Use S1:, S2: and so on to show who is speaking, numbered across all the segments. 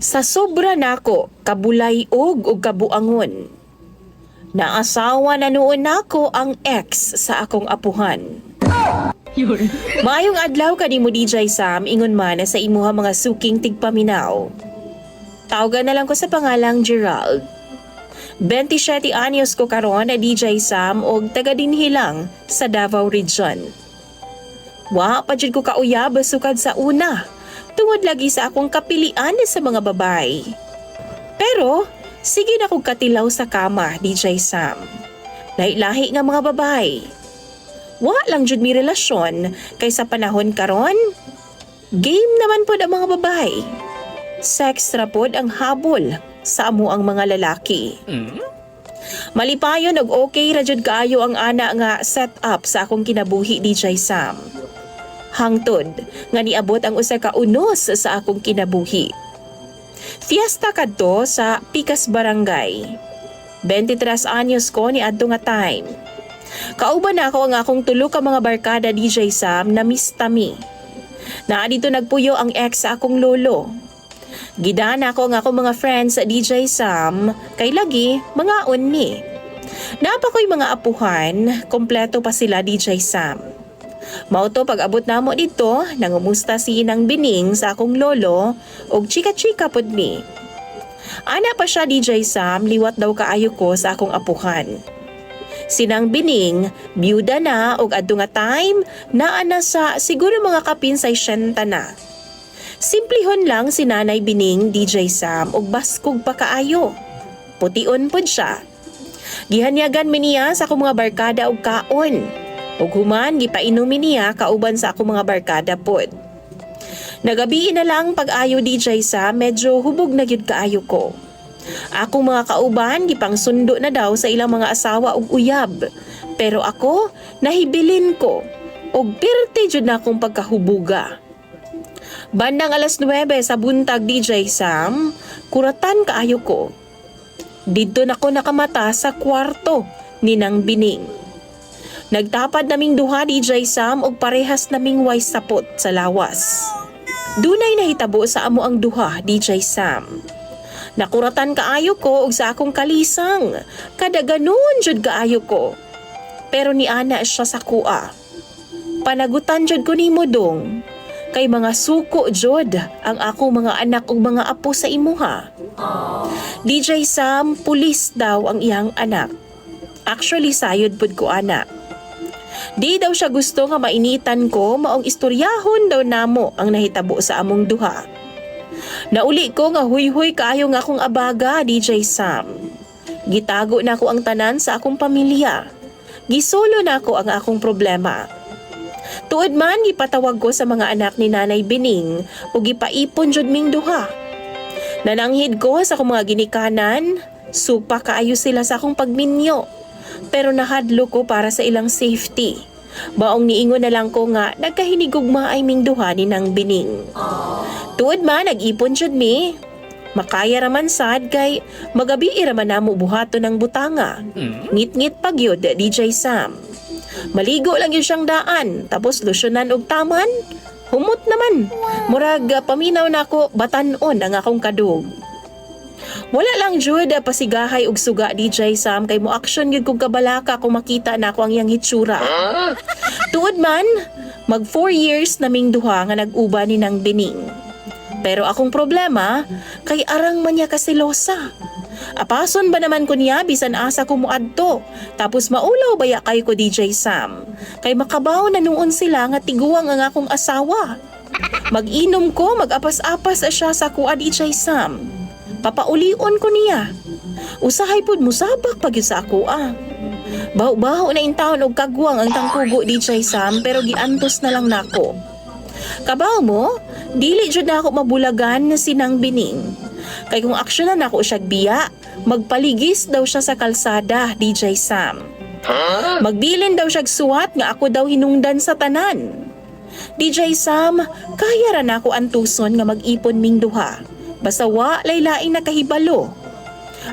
S1: Sa sobra nako, kabulayog o kabuangon. Naasawa na noon nako ang ex sa akong apuhan. Maayong adlaw kanimo DJ Sam, ingon man sa imuha mga suking tigpaminaw. Tawagan na lang ko sa pangalang Gerald. 27 anyos ko karon na DJ Sam og taga dinhi lang sa Davao Region. Wa pa jud ko kauyab sukad sa una, tungod lagi sa akong kapilian sa mga babay. Pero sige na kog katilaw sa kama, DJ Sam. Lahi-lahi nga mga babay. Wa lang jud mi relasyon kay sa panahon karon. Game naman pod ang mga babay. Sex ra pod ang habol sa amo ang mga lalaki. Malipayon og okay ra jud kaayo ang ana nga setup sa akong kinabuhi, DJ Sam. Hangtod nga niabot ang usa ka unos sa akong kinabuhi. Fiesta kadto sa Picas Barangay. 23 anyos ko ni adto nga time. Kauban ako ang akong tulo ka mga barkada, DJ Sam, na mistami. Naa dito nagpuyo ang ex sa akong lolo. Gidana ako ang akong mga friends sa DJ Sam, kay lagi mga ni. Napa ko'y mga apuhan, kompleto pa sila, DJ Sam. Mauto pag-abot namo dito, nangumusta si Inang Bining sa akong lolo og chika-chika pod mi. Ana pa siya, DJ Sam, liwat daw kaayo ko sa akong apuhan. Sinang Bining, byuda na og adto nga time naa na sa siguro mga kapin sa 60 na. Simplihon lang si Nanay Bining, DJ Sam, og baskog pa kaayo. Pution pod siya. Gihanyagan mi niya sa akong mga barkada og kaon. Ug human gipainumin niya kauban sa akong mga barkada pod. Nagabi na lang pag-ayo, DJ Sam, medyo hubog na gyud kaayo ko. Akong mga kauban gipangsundo na daw sa ilang mga asawa ug uyab. Pero ako nahibilin ko og pirti jud na akong pagkahubuga. Bandang alas 9 sa buntag, DJ Sam, kuratan kaayo ko. Didto na ko nakamata sa kwarto ni Nang Bining. Nagtapad naming duha, DJ Sam, og parehas naming way sapot sa lawas. Dunay nahitabo sa amo ang duha, DJ Sam. Nakuratan kaayo ko og sa akong kalisang. Kada ganun jud kaayo ko. Pero ni ana siya sa kuha. Panagutan jud ko nimo dong. Kay mga suko jud ang akong mga anak ug mga apo sa imuha. DJ Sam, pulis daw ang iyang anak. Actually sayod pud ko ana. Di daw siya gusto nga mainitan ko, maong istoryahon daw namo ang nahitabo sa among duha. Nauli ko nga huy-huy kaayo nga akong abaga, DJ Sam. Gitago na ko ang tanan sa akong pamilya. Gisolo na ko ang akong problema. Tuod man gipatawag ko sa mga anak ni Nanay Bining ug gipaipon jud ming duha. Nananghid ko sa akong mga ginikanan, supa kaayo sila sa akong pagminyo. Pero nahadlo ko para sa ilang safety. Baong niingon na lang ko nga nagkahinigugma ay ming duha ni Nang Bining. Tuod man nag-ipon jud mi. Makaya raman sad kay magabi raman namo buhaton ng butanga. Ngit-ngit pagyod, DJ Sam. Maligo lang yun siyang daan, tapos lusyonan og taman. Humot naman. Murag paminaw na ako batanon ang akong kadug. Wala lang jud pasigahay og suga, DJ Sam, kay mo action gyud kog kabalaka kung makita na ako ang iyang hitsura. Tuod man, mag 4 years naming duha nga nag-uba ni Nang Bining. Pero akong problema, kay arang man niya kasilosa. Apason ba naman ko niya bisan asa ko muadto, tapos maulaw baya kay ko, DJ Sam. Kay makabaw na noon sila nga tiguang ang akong asawa. Mag-inom ko, mag-apas-apas siya sa kuha, DJ Sam. Papaulion ko niya. Usahay pud musabak pag sa ako Baho-baho na intawon og kagwang ang tangkugo, DJ Sam, pero giantos na lang nako. Kabaw mo, dili jud na ako mabulagan na si Nang Bining. Kay kung aksyonan ako siya biya, magpaligis daw siya sa kalsada, DJ Sam. Magbilin daw siya suwat nga ako daw hinungdan sa tanan. DJ Sam, kaya ra na ako antuson nga mag-ipon ming duha. Basta wa laylaing nakahibalo.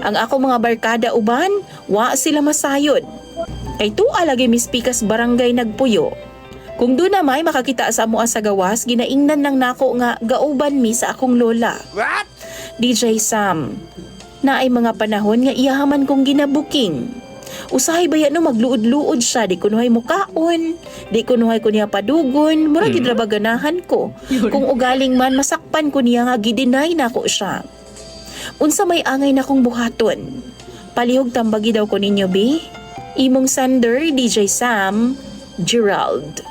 S1: Ang ako mga barkada uban, wa sila masayod. Kay tuwa lagi Miss Picas Barangay nagpuyo. Kung doon na may makakita sa amo sa gawas, ginaingnan ng nako nga gauban mi sa akong lola.
S2: What?
S1: DJ Sam, na ay mga panahon nga iyahaman kong ginabuking. Usahay ba yan no magluod-luod siya, di kunuhay mo kaon, di kunuhay ko niya padugon, mura gidraba ganahan ko. Kung ugaling man masakpan ko niya nga gidinay na ko siya. Unsa may angay na kong buhaton. Palihog tambagi daw ko ninyo, bi? Imong sender, DJ Sam, Gerald.